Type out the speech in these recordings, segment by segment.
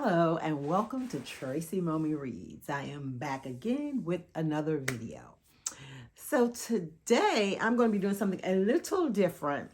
Hello and welcome to Tracy Mommy Reads. I am back again with another video. So today I'm going to be doing something a little different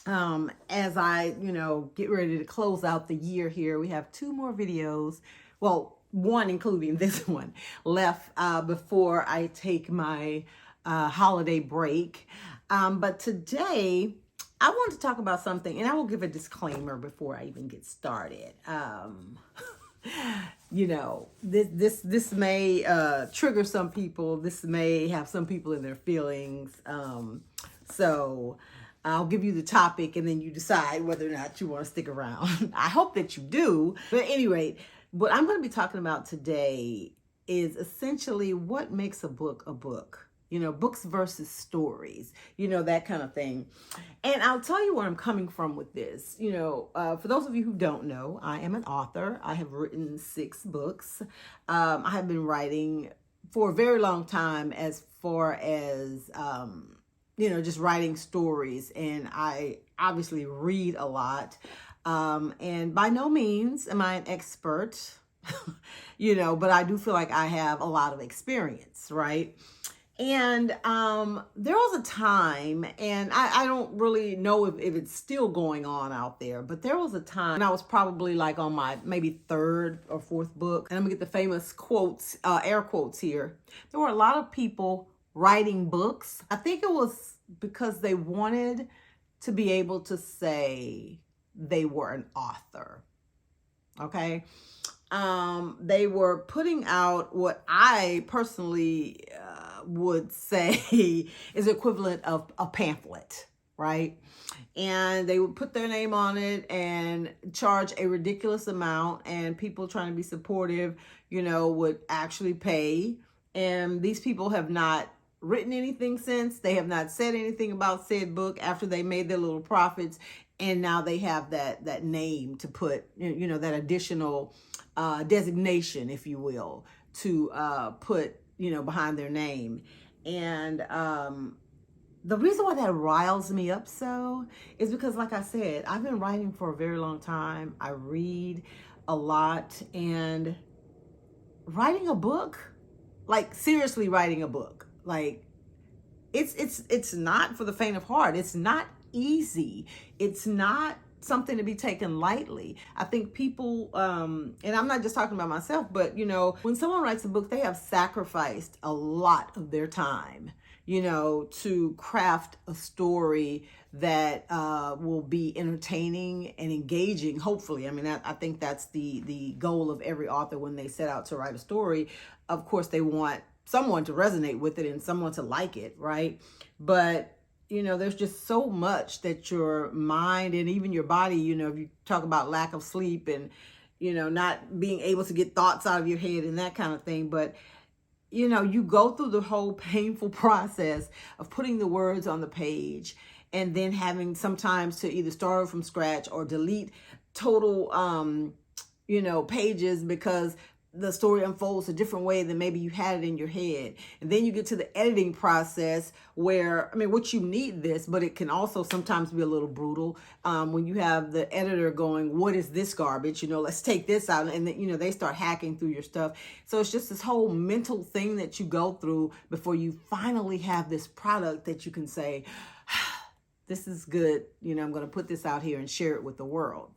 as I, get ready to close out the year here. We have two more videos, well, one including this one, left before I take my holiday break. But today I want to talk about something, and I will give a disclaimer before I even get started. This may trigger some people. This may have some people in their feelings. So I'll give you the topic, and then you decide whether or not you want to stick around. I hope that you do. But at any rate, what I'm going to be talking about today is essentially what makes a book a book. Books versus stories, that kind of thing. And I'll tell you where I'm coming from with this. For those of you who don't know, I am an author. I have written 6 books. I have been writing for a very long time as far as, just writing stories. And I obviously read a lot. And by no means am I an expert, but I do feel like I have a lot of experience, right? And there was a time, and I don't really know if it's still going on out there, but there was a time when I was probably like on my maybe 3rd or 4th book. And I'm gonna get the famous quotes, air quotes here. There were a lot of people writing books. I think it was because they wanted to be able to say they were an author. Okay. They were putting out what I personally would say is equivalent of a pamphlet, right? And they would put their name on it and charge a ridiculous amount, and people trying to be supportive, would actually pay. And these people have not written anything since. They have not said anything about said book after they made their little profits. And now they have that name to put, that additional designation, if you will, to put, behind their name. And the reason why that riles me up so is because, like I said, I've been writing for a very long time. I read a lot, and writing a book, like seriously writing a book, like it's not for the faint of heart. It's not easy. It's not something to be taken lightly. I think people, and I'm not just talking about myself, but when someone writes a book, they have sacrificed a lot of their time, to craft a story that will be entertaining and engaging, hopefully. I mean, I think that's the goal of every author when they set out to write a story. Of course, they want someone to resonate with it and someone to like it, right? But there's just so much that your mind and even your body, if you talk about lack of sleep and, not being able to get thoughts out of your head and that kind of thing. But, you go through the whole painful process of putting the words on the page and then having sometimes to either start from scratch or delete total, pages because the story unfolds a different way than maybe you had it in your head. And then you get to the editing process where, which you need this, but it can also sometimes be a little brutal when you have the editor going, what is this garbage? Let's take this out. And then, they start hacking through your stuff. So it's just this whole mental thing that you go through before you finally have this product that you can say, this is good. I'm going to put this out here and share it with the world.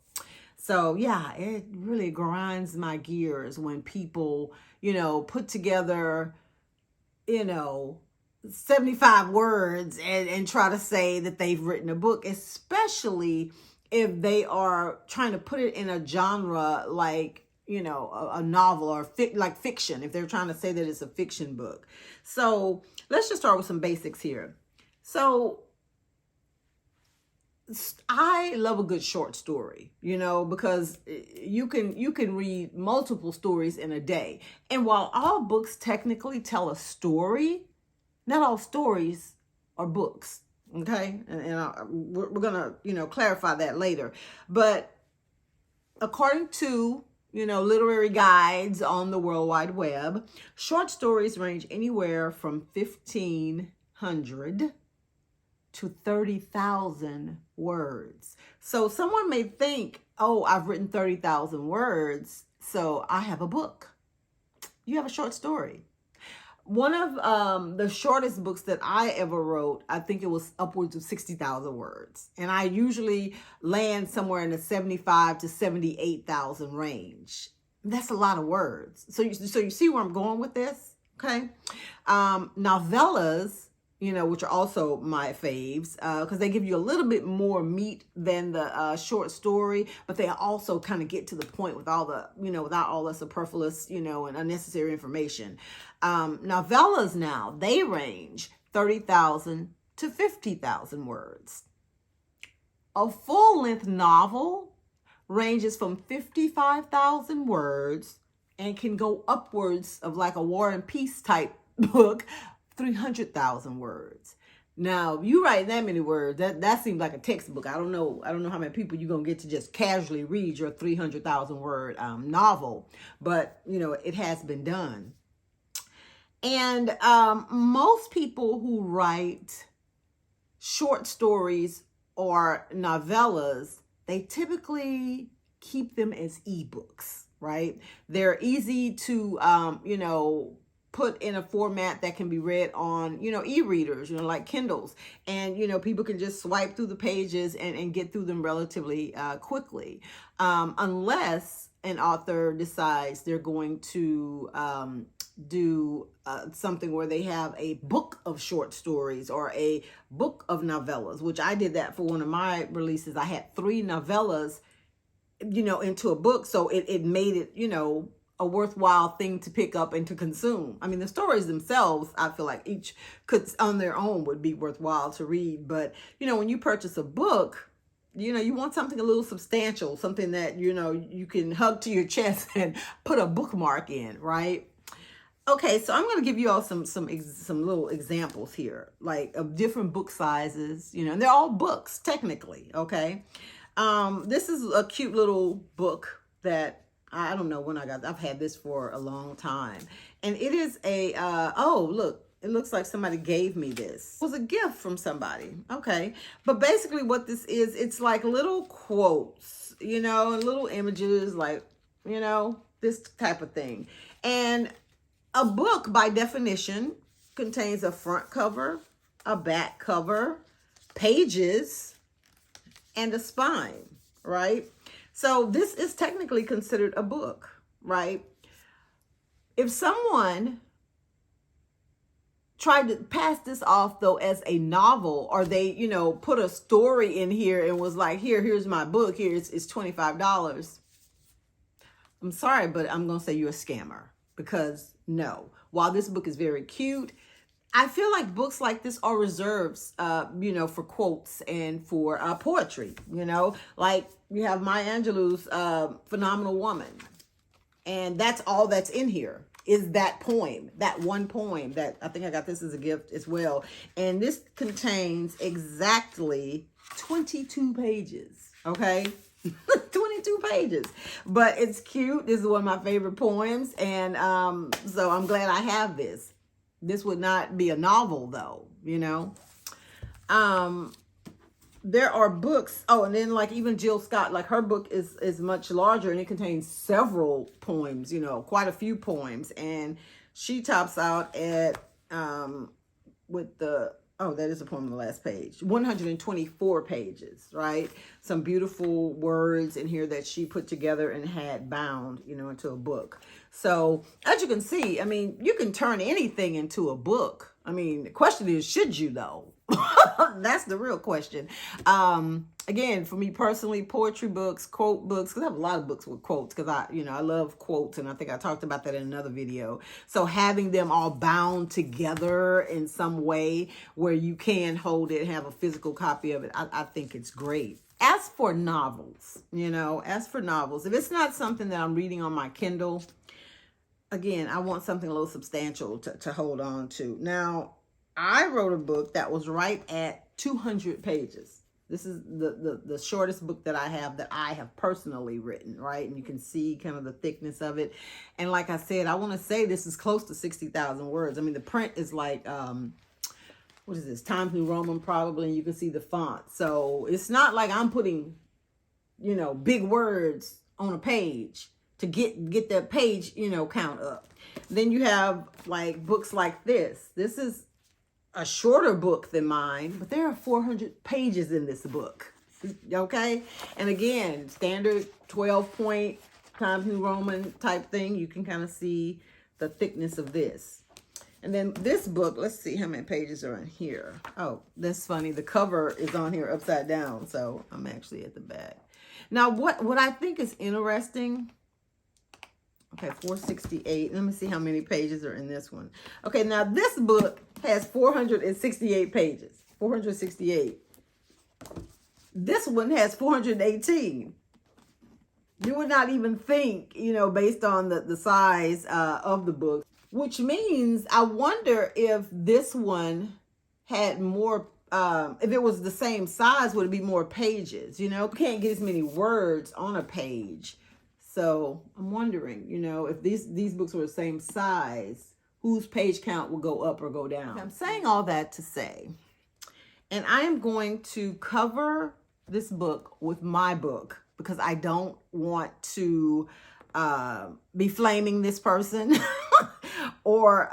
So yeah, it really grinds my gears when people, put together, 75 words and try to say that they've written a book, especially if they are trying to put it in a genre like, a novel or like fiction, if they're trying to say that it's a fiction book. So let's just start with some basics here. So I love a good short story, because you can read multiple stories in a day. And while all books technically tell a story, not all stories are books. Okay. We're going to, clarify that later. But according to, literary guides on the World Wide Web, short stories range anywhere from 1,500 to 30,000 words. So someone may think, oh, I've written 30,000 words, so I have a book. You have a short story. One of the shortest books that I ever wrote, I think it was upwards of 60,000 words. And I usually land somewhere in the 75 to 78,000 range. That's a lot of words. So you see where I'm going with this? Okay. Novellas, which are also my faves, because they give you a little bit more meat than the short story, but they also kind of get to the point with all the, without all the superfluous, and unnecessary information. Novellas now, they range 30,000 to 50,000 words. A full-length novel ranges from 55,000 words and can go upwards of like a War and Peace type book, 300,000 words. Now, you write that many words, that seems like a textbook. I don't know how many people you're going to get to just casually read your 300,000 word novel, but it has been done. And most people who write short stories or novellas, they typically keep them as ebooks, right? They're easy to, put in a format that can be read on, e-readers, like Kindles. And, people can just swipe through the pages and get through them relatively quickly. Unless an author decides they're going to do something where they have a book of short stories or a book of novellas, which I did that for one of my releases. I had 3 novellas, into a book. So it made it, a worthwhile thing to pick up and to consume. I mean, the stories themselves, I feel like each could on their own would be worthwhile to read. But, when you purchase a book, you want something a little substantial, something that, you can hug to your chest and put a bookmark in, right? Okay, so I'm going to give you all some little examples here, like of different book sizes, and they're all books technically, okay? This is a cute little book that I don't know when I got. I've had this for a long time, and it is a. Oh, look! It looks like somebody gave me this. It was a gift from somebody. Okay, but basically, what this is, it's like little quotes, and little images, like this type of thing. And a book, by definition, contains a front cover, a back cover, pages, and a spine, right? So this is technically considered a book, right? If someone tried to pass this off though as a novel, or they, put a story in here and was like, here's my book, it's $25. I'm sorry, but I'm going to say you're a scammer, because no, while this book is very cute, I feel like books like this are reserved, for quotes and for poetry, like you have Maya Angelou's Phenomenal Woman. And that's all that's in here is that poem, that one poem that I think I got this as a gift as well. And this contains exactly 22 pages, okay? 22 pages, but it's cute. This is one of my favorite poems. And so I'm glad I have this. This would not be a novel though, there are books. Oh, and then like even Jill Scott, like her book is much larger and it contains several poems, quite a few poems. And she tops out at, with the, oh, that is a poem on the last page, 124 pages, right? Some beautiful words in here that she put together and had bound, into a book. So as you can see, I mean, you can turn anything into a book. I mean, the question is, should you though? That's the real question. Again, for me personally, poetry books, quote books, because I have a lot of books with quotes, because I love quotes, and I think I talked about that in another video. So having them all bound together in some way where you can hold it and have a physical copy of it, I think it's great. As for novels, if it's not something that I'm reading on my Kindle, again, I want something a little substantial to hold on to. Now, I wrote a book that was right at 200 pages. This is the shortest book that I have personally written, right? And you can see kind of the thickness of it. And like I said, I want to say this is close to 60,000 words. I mean, the print is like what is this? Times New Roman probably, and you can see the font. So it's not like I'm putting, big words on a page to get that page, count up. Then you have like books like this. This is a shorter book than mine, but there are 400 pages in this book. Okay? And again, standard 12-point Times New Roman type thing. You can kind of see the thickness of this. And then this book, let's see how many pages are in here. Oh, that's funny. The cover is on here upside down, so I'm actually at the back. Now, what I think is interesting, okay, 468. Let me see how many pages are in this one. Okay, now this book has 468 pages. 468. This one has 418. You would not even think, based on the size of the book, which means I wonder if this one had more, if it was the same size, would it be more pages? You can't get as many words on a page. So I'm wondering, if these books were the same size, whose page count will go up or go down. I'm saying all that to say, and I am going to cover this book with my book because I don't want to be flaming this person or,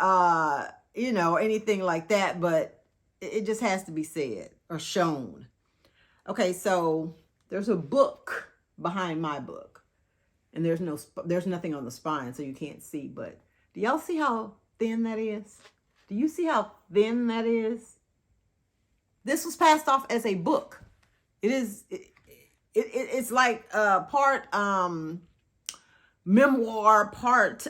anything like that, but it just has to be said or shown. Okay, so there's a book behind my book, and there's nothing on the spine, so you can't see, but do y'all see how thin that is? Do you see how thin that is? This was passed off as a book. It's like part memoir, part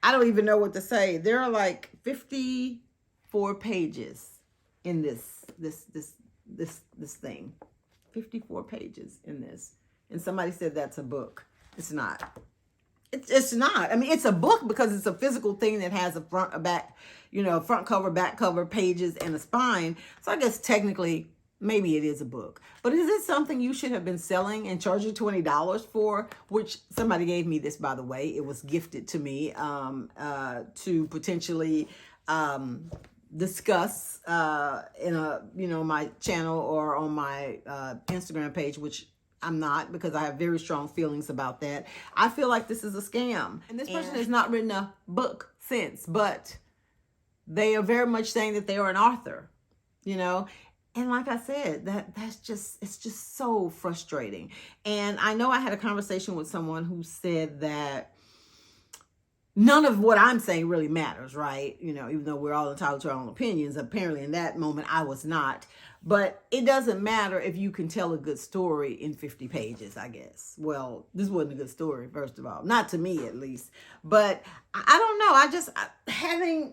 I don't even know what to say. There are like 54 pages in this thing. 54 pages in this. And somebody said that's a book. It's not. It's not. I mean, it's a book because it's a physical thing that has a front, a back, front cover, back cover, pages, and a spine. So I guess technically, maybe it is a book. But is it something you should have been selling and charging $20 for? Which somebody gave me this, by the way. It was gifted to me to potentially discuss in my channel or on my Instagram page, which I'm not, because I have very strong feelings about that. I feel like this is a scam. And this person has not written a book since, but they are very much saying that they are an author, And like I said, it's just so frustrating. And I know I had a conversation with someone who said that none of what I'm saying really matters, right? Even though we're all entitled to our own opinions, apparently in that moment I was not. But it doesn't matter if you can tell a good story in 50 pages, I guess. Well, this wasn't a good story, first of all. Not to me, at least. But I don't know. Having,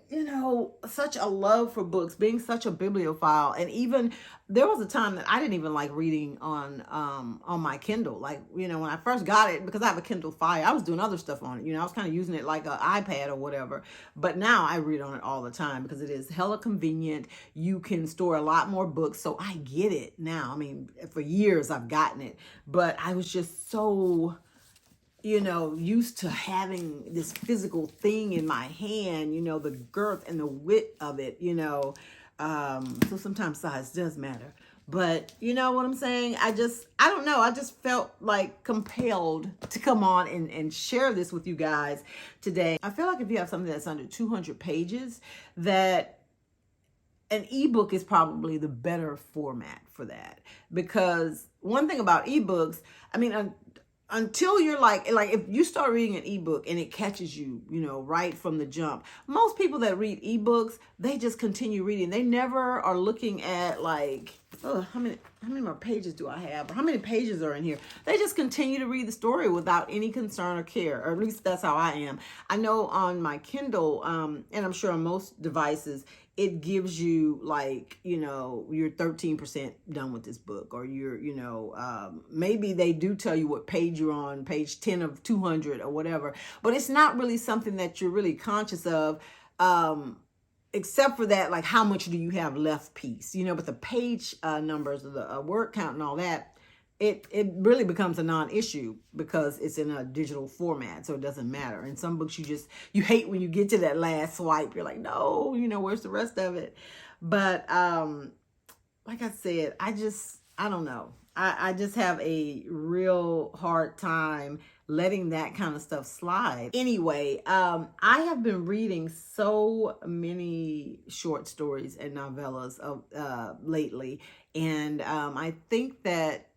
such a love for books, being such a bibliophile, and even there was a time that I didn't even like reading on my Kindle. Like, when I first got it, because I have a Kindle Fire, I was doing other stuff on it. I was kind of using it like an iPad or whatever. But now I read on it all the time because it is hella convenient. You can store a lot more books. So I get it now. I mean, for years I've gotten it, but I was just so, used to having this physical thing in my hand, the girth and the width of it, so sometimes size does matter, but you know what I'm saying? I don't know. I just felt like compelled to come on and share this with you guys today. I feel like if you have something that's under 200 pages, that an ebook is probably the better format for that. Because one thing about ebooks, I mean, until you're like if you start reading an ebook and it catches you, right from the jump, most people that read ebooks, they just continue reading. They never are looking at like, oh, how many more pages do I have? Or how many pages are in here? They just continue to read the story without any concern or care, or at least that's how I am. I know on my Kindle, and I'm sure on most devices, it gives you like, you're 13% done with this book, or you're, maybe they do tell you what page you're on, page 10 of 200 or whatever, but it's not really something that you're really conscious of, except for that, like how much do you have left piece, but the page numbers, the word count and all that, it really becomes a non-issue because it's in a digital format, so it doesn't matter. In some books, you hate when you get to that last swipe. You're like, no, where's the rest of it? But like I said, I don't know. I just have a real hard time letting that kind of stuff slide. Anyway, I have been reading so many short stories and novellas lately, and I think that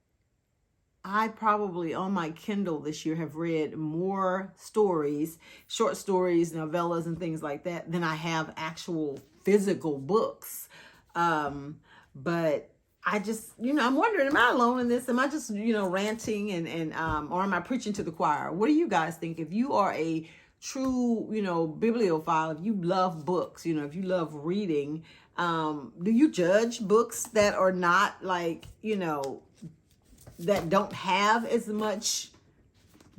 I probably on my Kindle this year have read more stories, short stories, novellas, and things like that than I have actual physical books. But I just, I'm wondering, am I alone in this? Am I just, ranting and or am I preaching to the choir? What do you guys think? If you are a true, bibliophile, if you love books, if you love reading, do you judge books that are not like, that don't have as much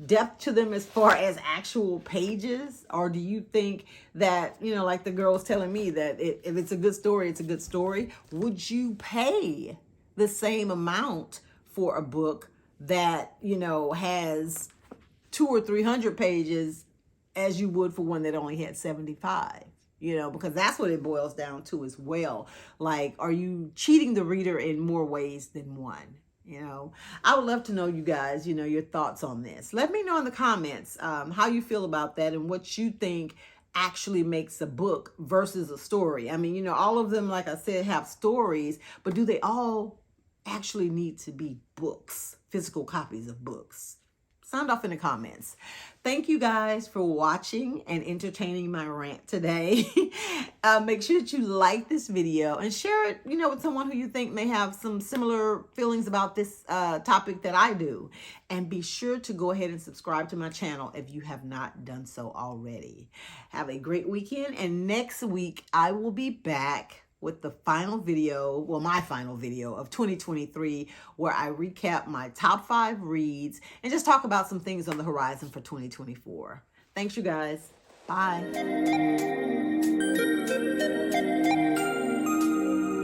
depth to them as far as actual pages? Or do you think that, like the girl was telling me, that if it's a good story, it's a good story? Would you pay the same amount for a book that, has 200 or 300 pages as you would for one that only had 75? Because that's what it boils down to as well. Like, are you cheating the reader in more ways than one? I would love to know, you guys, your thoughts on this. Let me know in the comments how you feel about that and what you think actually makes a book versus a story. I mean, all of them, like I said, have stories, but do they all actually need to be books, physical copies of books? Sound off in the comments. Thank you guys for watching and entertaining my rant today. Make sure that you like this video and share it, with someone who you think may have some similar feelings about this topic that I do. And be sure to go ahead and subscribe to my channel if you have not done so already. Have a great weekend. And next week, I will be back with the final video, well, my final video of 2023, where I recap my top 5 reads and just talk about some things on the horizon for 2024. Thanks, you guys. Bye.